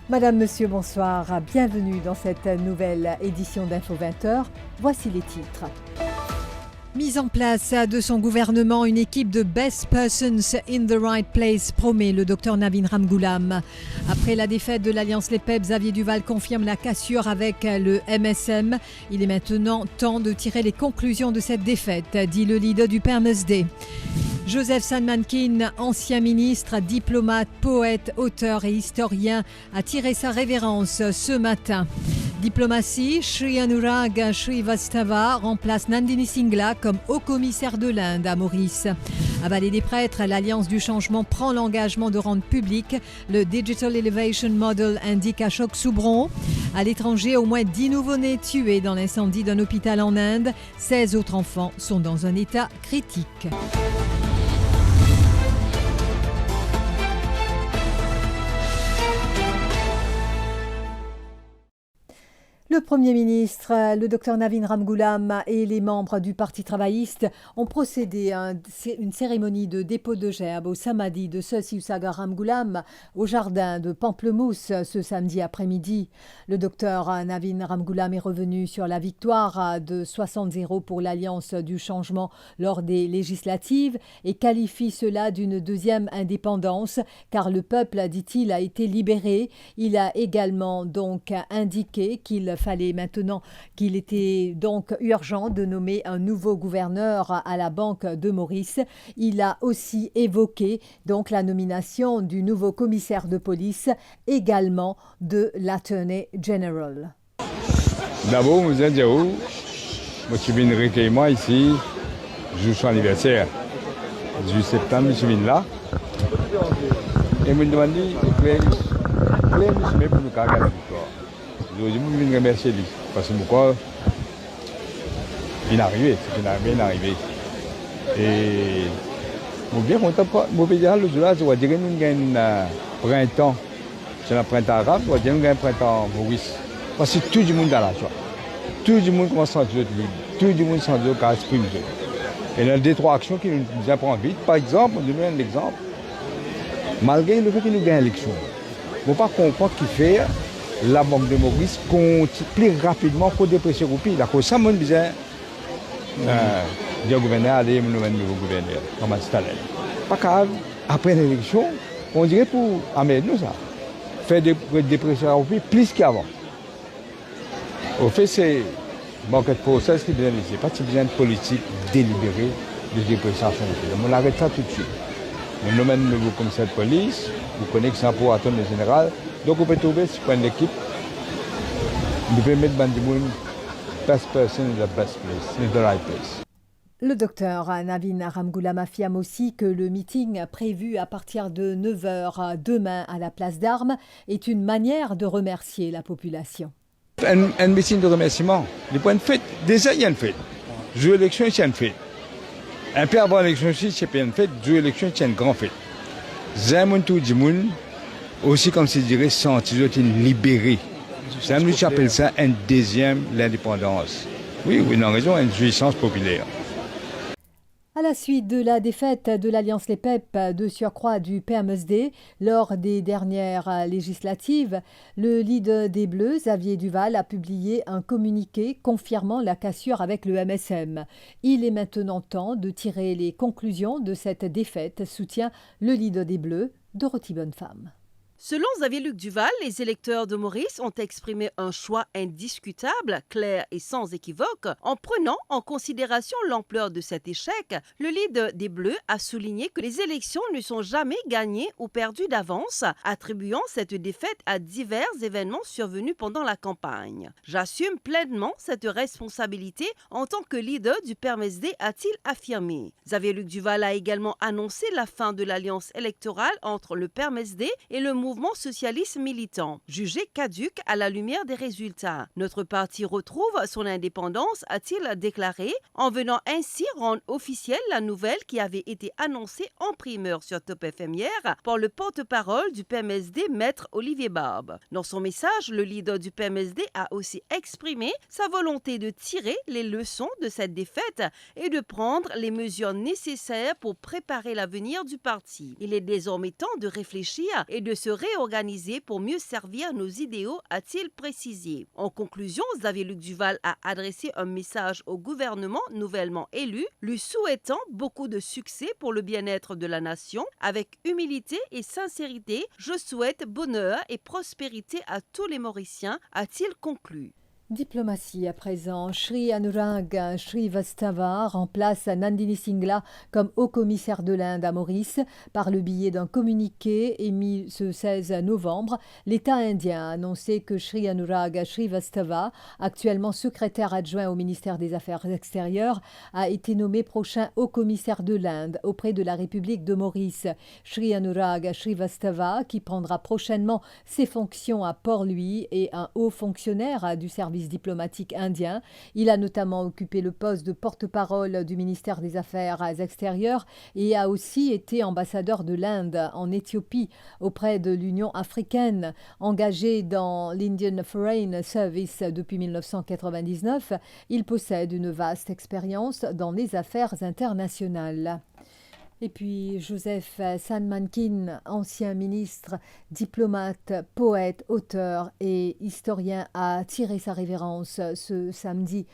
Madame, Monsieur, bonsoir. Bienvenue dans cette nouvelle édition d'Info 20h. Voici les titres. Mise en place de son gouvernement, une équipe de best persons in the right place, promet le docteur Navin Ramgoolam. Après la défaite de l'Alliance Les PEP, Xavier Duval confirme la cassure avec le MSM. Il est maintenant temps de tirer les conclusions de cette défaite, dit le leader du PMSD. Joseph Sanmankin, ancien ministre, diplomate, poète, auteur et historien, a tiré sa révérence ce matin. Diplomatie, Sri Anurag Srivastava remplace Nandini Singla comme haut-commissaire de l'Inde à Maurice. À Vallée des Prêtres, l'Alliance du Changement prend l'engagement de rendre public le Digital Elevation Model, indique Ashok Subron. À l'étranger, au moins 10 nouveau-nés tués dans l'incendie d'un hôpital en Inde. 16 autres enfants sont dans un état critique. Le Premier ministre, le docteur Navin Ramgoolam et les membres du Parti travailliste ont procédé à une cérémonie de dépôt de gerbe au Samadhi de Sir Sivasagar Ramgoolam au jardin de Pamplemousse ce samedi après-midi. Le docteur Navin Ramgoolam est revenu sur la victoire de 60-0 pour l'Alliance du Changement lors des législatives et qualifie cela d'une deuxième indépendance car le peuple, dit-il, a été libéré. Il a également donc indiqué qu'il était donc urgent de nommer un nouveau gouverneur à la Banque de Maurice. Il a aussi évoqué donc la nomination du nouveau commissaire de police, également de l'Attorney General. D'abord, vous êtes où? Moi, je suis venu recueillir ici, je suis anniversaire. 18 septembre, je suis venu là. Et me demande, je pour nous carrer la victoire. Je veux remercier lui, parce que pourquoi il est arrivé, il est arrivé. Et je suis bien content, je veux dire, le jour là, je veux dire, nous avons un printemps, c'est un printemps arabe, je veux dire, nous avons un printemps Maurice. Parce que tout le monde a la joie. Tout le monde commence à se sentir libre, tout le monde se sent à exprimer. Et il y a deux, trois actions qui nous apprennent vite. Par exemple, on donne un exemple, malgré le fait que nous gagnons l'élection, on ne peut pas comprendre qu'il fait. La Banque de Maurice compte plus rapidement pour dépresser le pays. La cause, ça m'a dit, le gouverneur a dit, le nouveau gouverneur, comme un stalin. Pas grave, après l'élection, on dirait pour amener nous ça, faire dépresser le pays plus qu'avant. Au fait, c'est un process qui vient ici, pas besoin de politique délibérée de dépression. On arrête ça tout de suite. On nomme le nouveau commissaire de police, vous connaissez ça pour attendre le général. Donc on peut trouver, si on l'équipe, on peut mettre Bandimoun, best person in the best place, in the right place. Le docteur Navin Ramgoolam affirme aussi que le meeting prévu à partir de 9h demain à la place d'Armes est une manière de remercier la population. Un meeting de remerciement, le point de fête, déjà il y a une fête. Jouer l'élection, il y a une fête. Un peu avant l'élection, il y a une fête, jouer l'élection, il y a une grande fête. J'aime tout le monde. Aussi, comme je dirais, sentir libéré. C'est un qui appelle ça un deuxième l'indépendance. Oui, il a raison, une jouissance populaire. À la suite de la défaite de l'Alliance Les PEP de surcroît du PMSD lors des dernières législatives, le leader des Bleus, Xavier Duval, a publié un communiqué confirmant la cassure avec le MSM. Il est maintenant temps de tirer les conclusions de cette défaite, soutient le leader des Bleus, Dorothy Bonnefemme. Selon Xavier-Luc Duval, les électeurs de Maurice ont exprimé un choix indiscutable, clair et sans équivoque. En prenant en considération l'ampleur de cet échec, le leader des Bleus a souligné que les élections ne sont jamais gagnées ou perdues d'avance, attribuant cette défaite à divers événements survenus pendant la campagne. « J'assume pleinement cette responsabilité en tant que leader du PMSD », a-t-il affirmé. Xavier-Luc Duval a également annoncé la fin de l'alliance électorale entre le PMSD et le mouvement mouvement socialiste militant, jugé caduc à la lumière des résultats. Notre parti retrouve son indépendance, a-t-il déclaré, en venant ainsi rendre officielle la nouvelle qui avait été annoncée en primeur sur Top FM hier par le porte-parole du PMSD, Maître Olivier Barbe. Dans son message, le leader du PMSD a aussi exprimé sa volonté de tirer les leçons de cette défaite et de prendre les mesures nécessaires pour préparer l'avenir du parti. Il est désormais temps de réfléchir et de se réorganiser pour mieux servir nos idéaux, a-t-il précisé. En conclusion, Xavier-Luc Duval a adressé un message au gouvernement nouvellement élu, lui souhaitant beaucoup de succès pour le bien-être de la nation. Avec humilité et sincérité, je souhaite bonheur et prospérité à tous les Mauriciens, a-t-il conclu. Diplomatie à présent. Sri Anurag Srivastava remplace Nandini Singla comme haut-commissaire de l'Inde à Maurice. Par le biais d'un communiqué émis ce 16 novembre, l'État indien a annoncé que Sri Anurag Srivastava, actuellement secrétaire adjoint au ministère des Affaires extérieures, a été nommé prochain haut-commissaire de l'Inde auprès de la République de Maurice. Sri Anurag Srivastava, qui prendra prochainement ses fonctions à Port-Louis, est un haut fonctionnaire du service diplomatique indien. Il a notamment occupé le poste de porte-parole du ministère des Affaires extérieures et a aussi été ambassadeur de l'Inde en Éthiopie auprès de l'Union africaine. Engagé dans l'Indian Foreign Service depuis 1999, il possède une vaste expérience dans les affaires internationales. Et puis Joseph Sanmankin, ancien ministre, diplomate, poète, auteur et historien, a tiré sa révérence ce samedi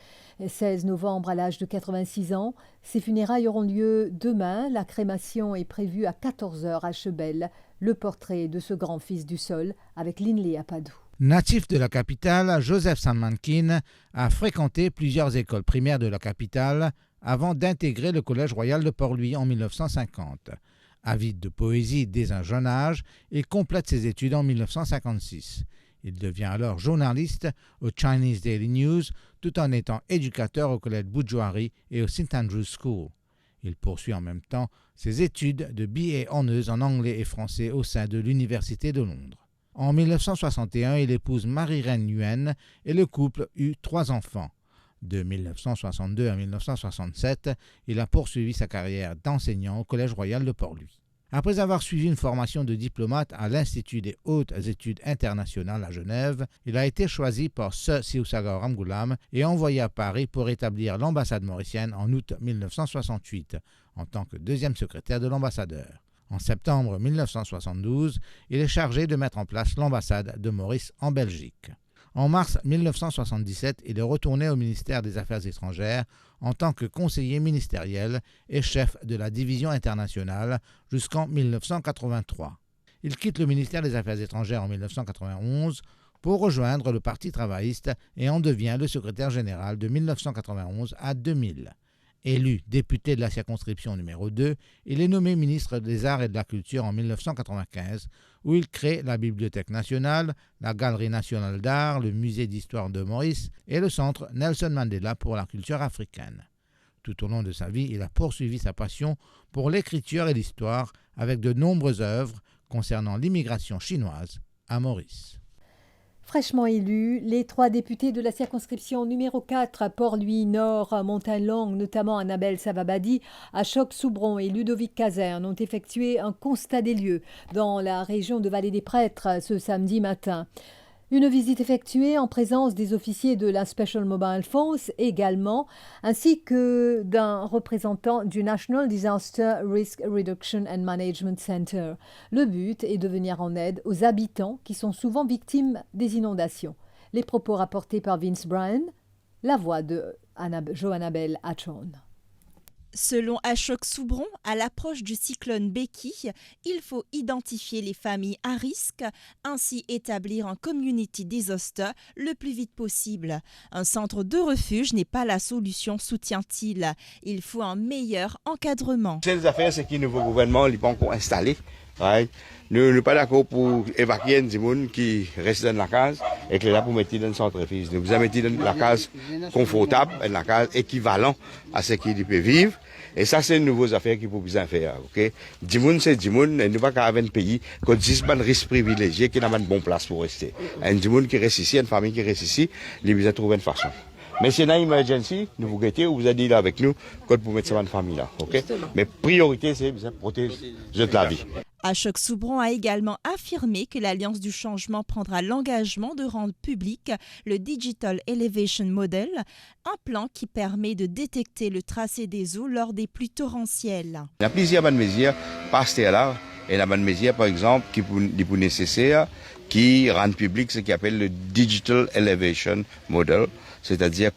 16 novembre à l'âge de 86 ans. Ses funérailles auront lieu demain. La crémation est prévue à 14h à Chebel. Le portrait de ce grand fils du sol avec Linley Apadou. Natif de la capitale, Joseph Sanmankin a fréquenté plusieurs écoles primaires de la capitale avant d'intégrer le Collège royal de Port-Louis en 1950. Avide de poésie dès un jeune âge, il complète ses études en 1956. Il devient alors journaliste au Chinese Daily News tout en étant éducateur au Collège Budjouari et au St Andrews School. Il poursuit en même temps ses études de BA Honours en anglais et français au sein de l'Université de Londres. En 1961, il épouse Marie-Reine Nguyen et le couple eut 3 enfants. De 1962 à 1967, il a poursuivi sa carrière d'enseignant au Collège royal de Port-Louis. Après avoir suivi une formation de diplomate à l'Institut des hautes études internationales à Genève, il a été choisi par Sir Siusaga Ramgoolam et envoyé à Paris pour établir l'ambassade mauricienne en août 1968, en tant que deuxième secrétaire de l'ambassadeur. En septembre 1972, il est chargé de mettre en place l'ambassade de Maurice en Belgique. En mars 1977, il est retourné au ministère des Affaires étrangères en tant que conseiller ministériel et chef de la division internationale jusqu'en 1983. Il quitte le ministère des Affaires étrangères en 1991 pour rejoindre le Parti travailliste et en devient le secrétaire général de 1991 à 2000. Élu député de la circonscription numéro 2, il est nommé ministre des Arts et de la Culture en 1995, où il crée la Bibliothèque nationale, la Galerie nationale d'art, le Musée d'histoire de Maurice et le Centre Nelson Mandela pour la culture africaine. Tout au long de sa vie, il a poursuivi sa passion pour l'écriture et l'histoire avec de nombreuses œuvres concernant l'immigration chinoise à Maurice. Fraîchement élus, les 3 députés de la circonscription numéro 4 à Port-Louis-Nord, Montagne-Longue, notamment Annabelle Savabadi, Achok-Soubron et Ludovic Caserne, ont effectué un constat des lieux dans la région de Vallée-des-Prêtres ce samedi matin. Une visite effectuée en présence des officiers de la Special Mobile Force également, ainsi que d'un représentant du National Disaster Risk Reduction and Management Center. Le but est de venir en aide aux habitants qui sont souvent victimes des inondations. Les propos rapportés par Vince Bryan, la voix de Joannabel Atron. Selon Achok-Soubron, à l'approche du cyclone Becky, il faut identifier les familles à risque, ainsi établir un community disaster le plus vite possible. Un centre de refuge n'est pas la solution, soutient-il. Il faut un meilleur encadrement. Ces affaires, c'est que le nouveau gouvernement n'est pas encore installé. Right? Nous ne sommes pas d'accord pour évacuer les gens qui restent dans la case et que là pour mettre dans le centre refuge. Nous vous avez mis dans la case confortable, dans la case équivalente à ce qu'ils peuvent vivre. Et ça, c'est une nouvelle affaire qu'il faut bien faire. Ok? Dimoun, c'est Dimoun, et nous pas qu'à un pays qui a 10 risques privilégiés qui n'a pas de bonne place pour rester. Un Dimoun qui reste ici, une famille qui reste ici, il a besoin de trouver une façon. Mais si y a une emergency, nous vous guettez ou vous avez dit là avec nous, quand vous mettez ça dans famille là. Ok? Mais priorité, c'est de protéger la vie. Ashok Soubron a également affirmé que l'Alliance du changement prendra l'engagement de rendre public le Digital Elevation Model, un plan qui permet de détecter le tracé des eaux lors des pluies torrentielles. Il y a plusieurs bonnes mesures passées là, et la bonne mesure par exemple qui est nécessaire, qui rend public ce qu'on appelle le Digital Elevation Model, c'est-à-dire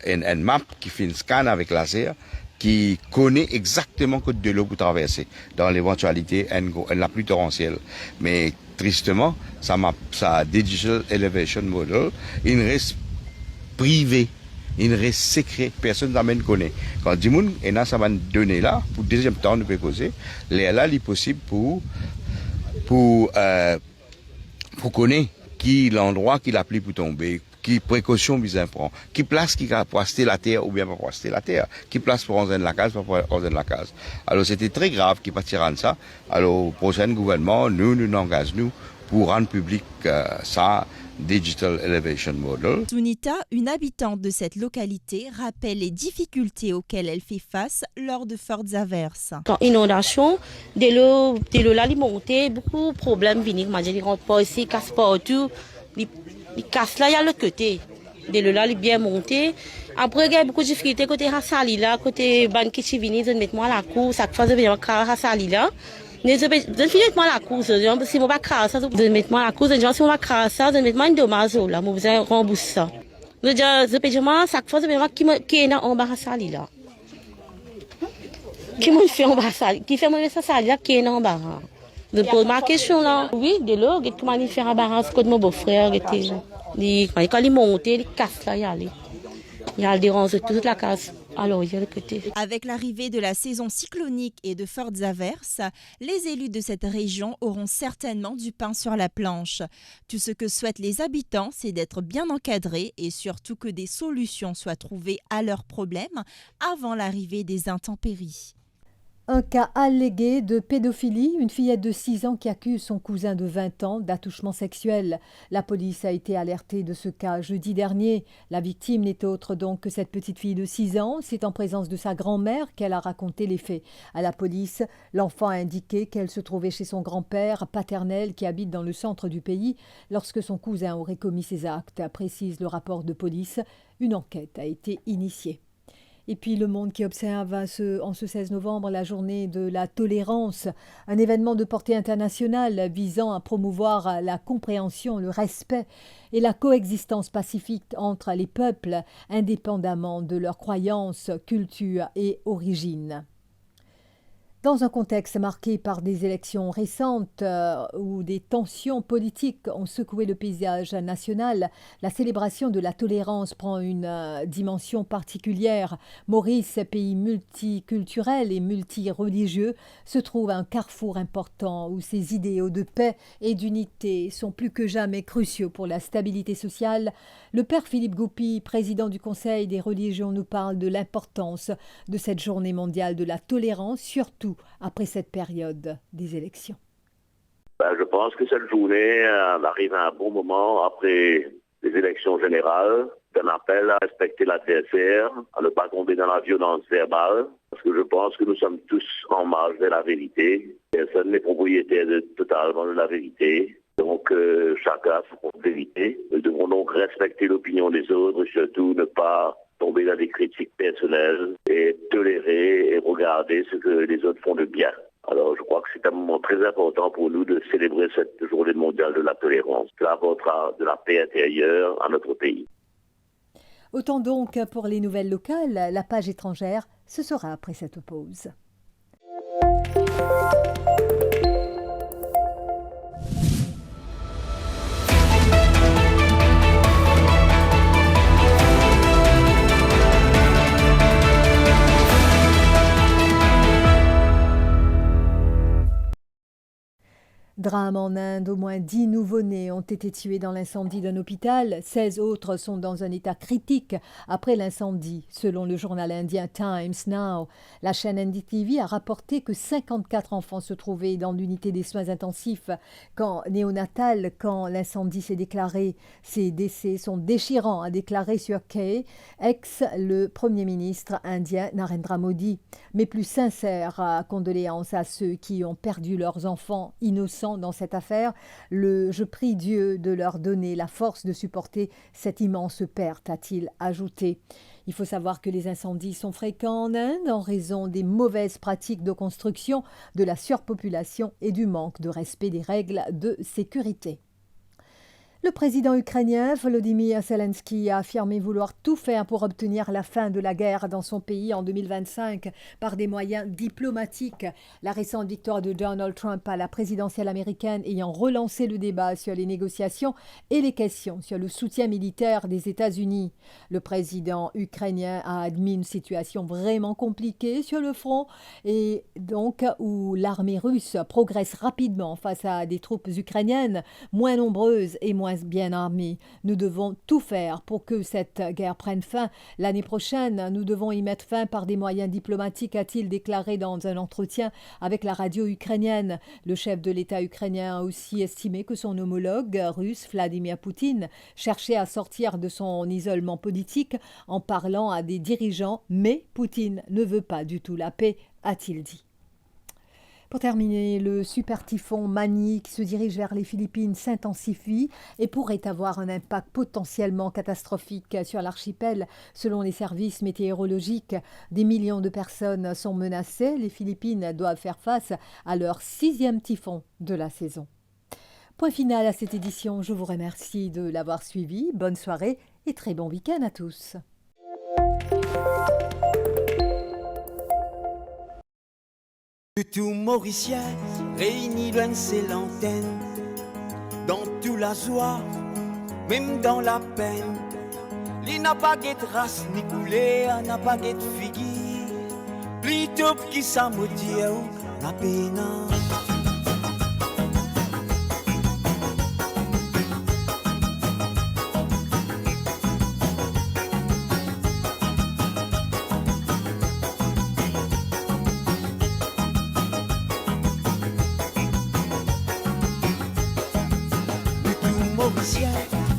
une map qui fait un scan avec laser, qui connaît exactement côte de l'eau que vous traversez dans l'éventualité de la pluie torrentielle. Mais tristement, ça Digital Elevation Model, il reste privé, il reste secret, personne ne connaît. Quand Dimoun et là, ça va donner là, pour deuxième temps, nous peut causer, là, il est possible pour connaître qui l'endroit qui la pluie pour tomber, qui précaution bien prend, qui place qui va poster la terre ou bien pas poster la terre, qui place pour enlever la case, pas pour enlever la case. Alors c'était très grave qui partiront de ça. Alors au prochain gouvernement, nous engageons pour rendre public ça, Digital Elevation Model. Sunita, une habitante de cette localité, rappelle les difficultés auxquelles elle fait face lors de fortes averses. Quand inondation, de l'eau là, il monte, beaucoup de problèmes viennent. Il rentre pas ici, casse partout. Il casse là, il y a l'autre côté. De l'eau là, il est bien monté. Après, il y a beaucoup de difficultés côté Rassali là, côté Banki Chivini, je vais mettre moi à la cour, ça fait bien Rassali là. Je vais mettre moi à la cour, si je ne vais pas craser ça, je vais mettre moi à la cour, si je ne vais pas craser ça, je vais mettre moi un dommage là, je vais rembourser ça. Je vais dire, chaque fois, je vais mettre qui est en bas Rassali là. Qui me fait en bas Rassali, qui fait moi ça Rassali là, qui est en bas. Je pose ma question là. Oui, de l'eau, comment il fait un barrage contre mon beau-frère, quand il monte, il casse là, il y a dérange toute la case. Alors, il y a le côté. Avec l'arrivée de la saison cyclonique et de fortes averses, les élus de cette région auront certainement du pain sur la planche. Tout ce que souhaitent les habitants, c'est d'être bien encadrés et surtout que des solutions soient trouvées à leurs problèmes avant l'arrivée des intempéries. Un cas allégué de pédophilie, une fillette de 6 ans qui accuse son cousin de 20 ans d'attouchement sexuel. La police a été alertée de ce cas jeudi dernier. La victime n'est autre donc que cette petite fille de 6 ans. C'est en présence de sa grand-mère qu'elle a raconté les faits. À la police, l'enfant a indiqué qu'elle se trouvait chez son grand-père paternel qui habite dans le centre du pays lorsque son cousin aurait commis ces actes, précise le rapport de police. Une enquête a été initiée. Et puis Le Monde qui observe en ce 16 novembre la journée de la tolérance, un événement de portée internationale visant à promouvoir la compréhension, le respect et la coexistence pacifique entre les peuples, indépendamment de leurs croyances, culture et origines. Dans un contexte marqué par des élections récentes où des tensions politiques ont secoué le paysage national, la célébration de la tolérance prend une dimension particulière. Maurice, pays multiculturel et multireligieux, se trouve à un carrefour important où ses idéaux de paix et d'unité sont plus que jamais cruciaux pour la stabilité sociale. Le père Philippe Goupy, président du Conseil des religions, nous parle de l'importance de cette journée mondiale de la tolérance, surtout après cette période des élections. Je pense que cette journée arrive à un bon moment après les élections générales. Un appel à respecter la TSR, à ne pas tomber dans la violence verbale, parce que je pense que nous sommes tous en marge de la vérité. Personne n'est propriétaire totalement de la vérité. Donc chacun a sa propre vérité. Nous devons donc respecter l'opinion des autres, surtout ne pas tomber dans des critiques personnelles et tolérer et regarder ce que les autres font de bien. Alors je crois que c'est un moment très important pour nous de célébrer cette journée mondiale de la tolérance. Cela apportera de la paix intérieure à notre pays. Autant donc pour les nouvelles locales, la page étrangère, ce sera après cette pause. Drame en Inde, au moins 10 nouveau-nés ont été tués dans l'incendie d'un hôpital. 16 autres sont dans un état critique après l'incendie, selon le journal indien Times Now. La chaîne NDTV a rapporté que 54 enfants se trouvaient dans l'unité des soins intensifs néonatale quand l'incendie s'est déclaré. Ces décès sont déchirants, a déclaré sur K, le Premier ministre indien Narendra Modi. Mais plus sincères condoléances à ceux qui ont perdu leurs enfants innocents dans cette affaire. Je prie Dieu de leur donner la force de supporter cette immense perte, a-t-il ajouté. Il faut savoir que les incendies sont fréquents en Inde en raison des mauvaises pratiques de construction, de la surpopulation et du manque de respect des règles de sécurité. Le président ukrainien Volodymyr Zelensky a affirmé vouloir tout faire pour obtenir la fin de la guerre dans son pays en 2025 par des moyens diplomatiques. La récente victoire de Donald Trump à la présidentielle américaine ayant relancé le débat sur les négociations et les questions sur le soutien militaire des États-Unis. Le président ukrainien a admis une situation vraiment compliquée sur le front et donc où l'armée russe progresse rapidement face à des troupes ukrainiennes moins nombreuses et moins bien armés. Nous devons tout faire pour que cette guerre prenne fin. L'année prochaine, nous devons y mettre fin par des moyens diplomatiques, a-t-il déclaré dans un entretien avec la radio ukrainienne. Le chef de l'État ukrainien a aussi estimé que son homologue russe, Vladimir Poutine, cherchait à sortir de son isolement politique en parlant à des dirigeants, mais Poutine ne veut pas du tout la paix, a-t-il dit. Pour terminer, le super typhon Mani qui se dirige vers les Philippines s'intensifie et pourrait avoir un impact potentiellement catastrophique sur l'archipel. Selon les services météorologiques, des millions de personnes sont menacées. Les Philippines doivent faire face à leur 6e typhon de la saison. Point final à cette édition. Je vous remercie de l'avoir suivi. Bonne soirée et très bon week-end à tous. Tout Mauricien réuni dans ses lanternes, dans toute la joie, même dans la peine. Il n'a pas de race ni couleur, n'a pas de figure. Plutôt qui s'amodie la peine.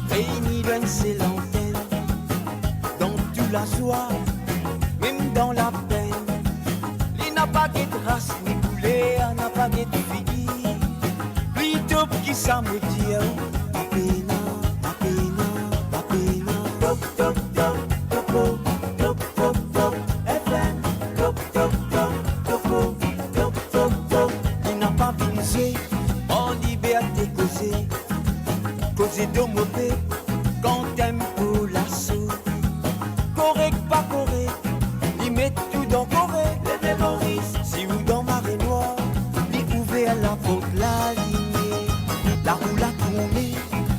Réunis dans ses lanternes, dans toute la joie, même dans la peine. Il n'a pas de race ni couleur, n'a pas de figure. Plutôt qui s'amodie, la peine, la peine, la peine. Top, top, top, topo, top, top, top, FM, top, top, top, topo, top, top, top. Il n'a pas visé, en liberté causée. Causer de mauvais quand t'aimes pour l'assaut. Correct, pas correct, il met tout dans correct. Les mémoristes, si vous dans marée noire, il ouvert la porte, la lignée. La roue l'a tourné,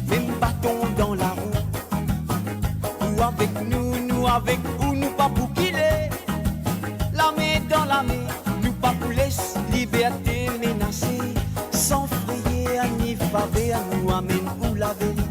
même bâton dans la roue. Ou avec nous, nous avec vous, nous pas pour qu'il est. La main dans la main, nous pas pour laisser liberté menacée. Sans frayer, ni faver, nous amène où la vérité.